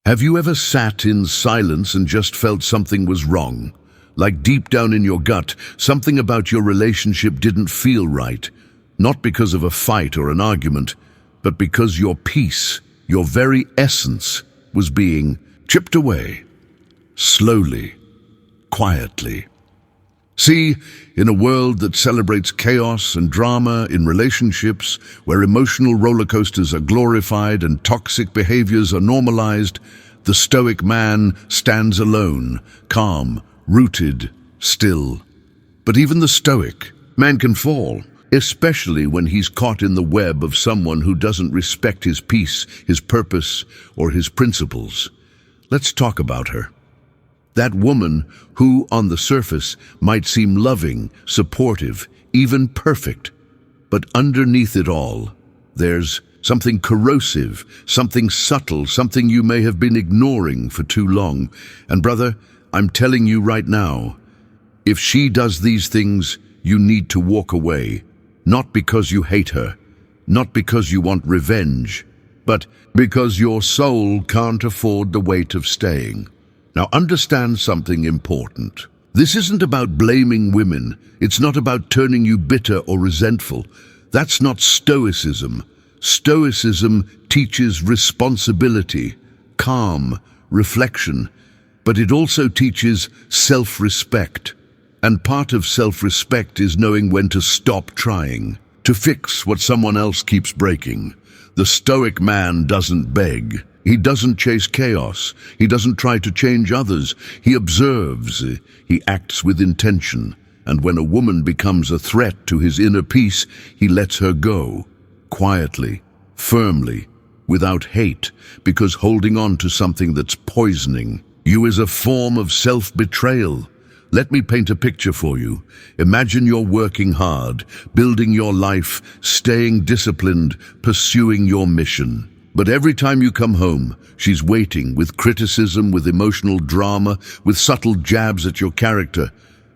Have you ever sat in silence and just felt something was wrong? Like deep down in your gut, something about your relationship didn't feel right. Not because of a fight or an argument, but because your peace, your very essence, was being chipped away. Slowly, quietly. See, in a world that celebrates chaos and drama in relationships, where emotional roller coasters are glorified and toxic behaviors are normalized, the Stoic man stands alone, calm, rooted, still. But even the Stoic man can fall, especially when he's caught in the web of someone who doesn't respect his peace, his purpose, or his principles. Let's talk about her. That woman who, on the surface, might seem loving, supportive, even perfect. But underneath it all, there's something corrosive, something subtle, something you may have been ignoring for too long. And brother, I'm telling you right now, if she does these things, you need to walk away. Not because you hate her, not because you want revenge, but because your soul can't afford the weight of staying. Now understand something important. This isn't about blaming women. It's not about turning you bitter or resentful. That's not Stoicism. Stoicism teaches responsibility, calm, reflection, but it also teaches self-respect. And part of self-respect is knowing when to stop trying, to fix what someone else keeps breaking. The Stoic man doesn't beg. He doesn't chase chaos. He doesn't try to change others. He observes. He acts with intention. And when a woman becomes a threat to his inner peace, he lets her go, quietly, firmly, without hate, because holding on to something that's poisoning you is a form of self-betrayal. Let me paint a picture for you. Imagine you're working hard, building your life, staying disciplined, pursuing your mission. But every time you come home, she's waiting with criticism, with emotional drama, with subtle jabs at your character.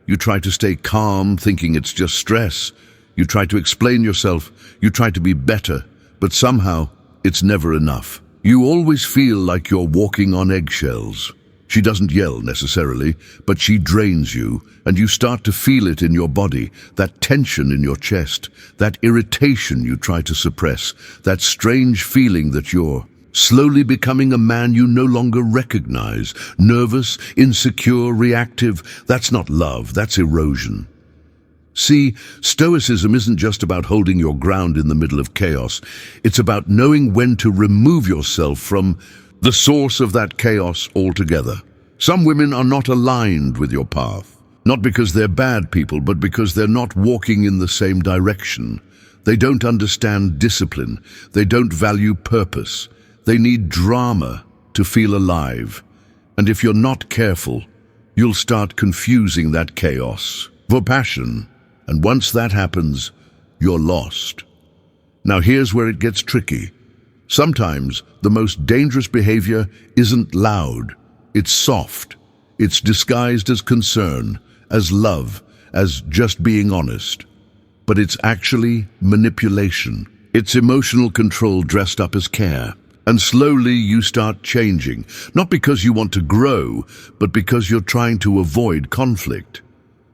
You try to stay calm, thinking it's just stress. You try to explain yourself. You try to be better. But somehow, it's never enough. You always feel like you're walking on eggshells. She doesn't yell necessarily, but she drains you, and you start to feel it in your body, that tension in your chest, that irritation you try to suppress, that strange feeling that you're slowly becoming a man you no longer recognize, nervous, insecure, reactive. That's not love, that's erosion. See, Stoicism isn't just about holding your ground in the middle of chaos. It's about knowing when to remove yourself from the source of that chaos altogether. Some women are not aligned with your path, not because they're bad people, but because they're not walking in the same direction. They don't understand discipline. They don't value purpose. They need drama to feel alive. And if you're not careful, you'll start confusing that chaos for passion. And once that happens, you're lost. Now here's where it gets tricky. Sometimes the most dangerous behavior isn't loud, it's soft. It's disguised as concern, as love, as just being honest. But it's actually manipulation. It's emotional control dressed up as care. And slowly you start changing, not because you want to grow, but because you're trying to avoid conflict.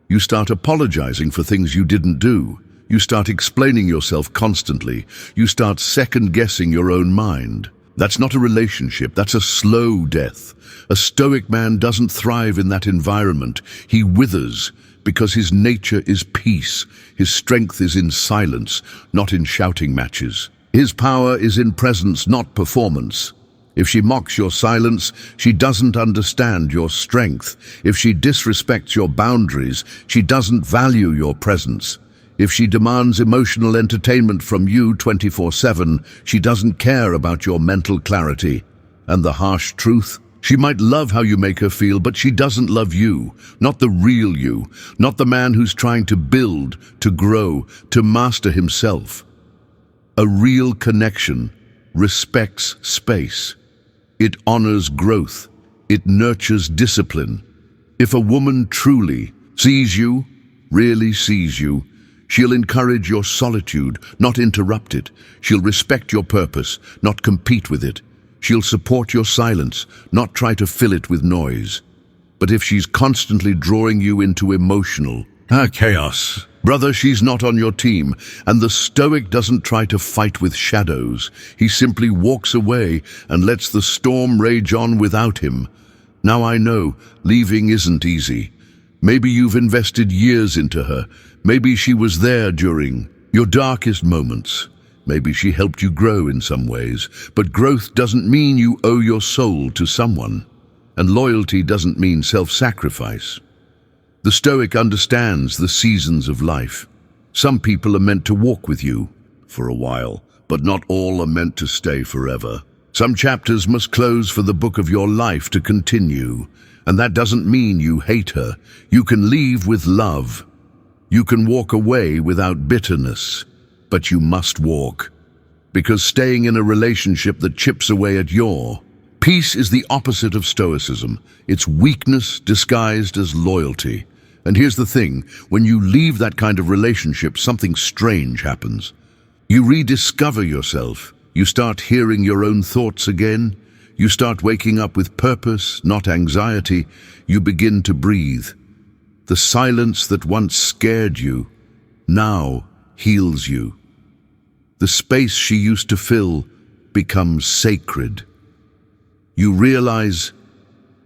You start apologizing for things you didn't do. You start explaining yourself constantly. You start second-guessing your own mind. That's not a relationship, that's a slow death. A Stoic man doesn't thrive in that environment. He withers because his nature is peace. His strength is in silence, not in shouting matches. His power is in presence, not performance. If she mocks your silence, she doesn't understand your strength. If she disrespects your boundaries, she doesn't value your presence. If she demands emotional entertainment from you 24/7, she doesn't care about your mental clarity. And the harsh truth? She might love how you make her feel, but she doesn't love you, not the real you, not the man who's trying to build, to grow, to master himself. A real connection respects space. It honors growth. It nurtures discipline. If a woman truly sees you, really sees you, she'll encourage your solitude, not interrupt it. She'll respect your purpose, not compete with it. She'll support your silence, not try to fill it with noise. But if she's constantly drawing you into emotional chaos, brother, she's not on your team. And the Stoic doesn't try to fight with shadows. He simply walks away and lets the storm rage on without him. Now I know, leaving isn't easy. Maybe you've invested years into her. Maybe she was there during your darkest moments. Maybe she helped you grow in some ways. But growth doesn't mean you owe your soul to someone. And loyalty doesn't mean self-sacrifice. The Stoic understands the seasons of life. Some people are meant to walk with you for a while, but not all are meant to stay forever. Some chapters must close for the book of your life to continue, and that doesn't mean you hate her. You can leave with love. You can walk away without bitterness, but you must walk. Because staying in a relationship that chips away at your peace is the opposite of stoicism. It's weakness disguised as loyalty. And here's the thing, when you leave that kind of relationship, something strange happens. You rediscover yourself. You start hearing your own thoughts again. You start waking up with purpose, not anxiety. You begin to breathe. The silence that once scared you now heals you. The space she used to fill becomes sacred. You realize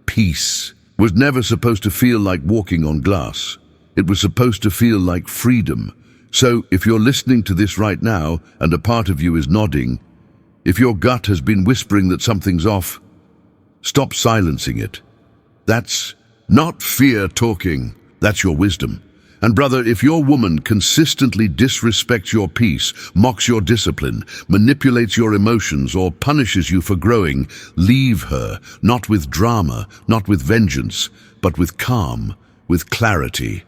peace was never supposed to feel like walking on glass. It was supposed to feel like freedom. So if you're listening to this right now and a part of you is nodding, if your gut has been whispering that something's off, stop silencing it. That's not fear talking, that's your wisdom. And brother, if your woman consistently disrespects your peace, mocks your discipline, manipulates your emotions, or punishes you for growing, leave her, not with drama, not with vengeance, but with calm, with clarity,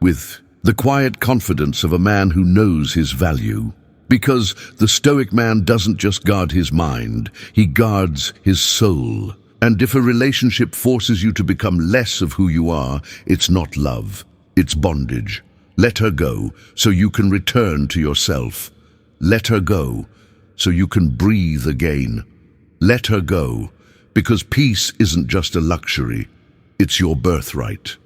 with the quiet confidence of a man who knows his value. Because the Stoic man doesn't just guard his mind, he guards his soul. And if a relationship forces you to become less of who you are, it's not love. It's bondage. Let her go so you can return to yourself. Let her go so you can breathe again. Let her go because peace isn't just a luxury, it's your birthright.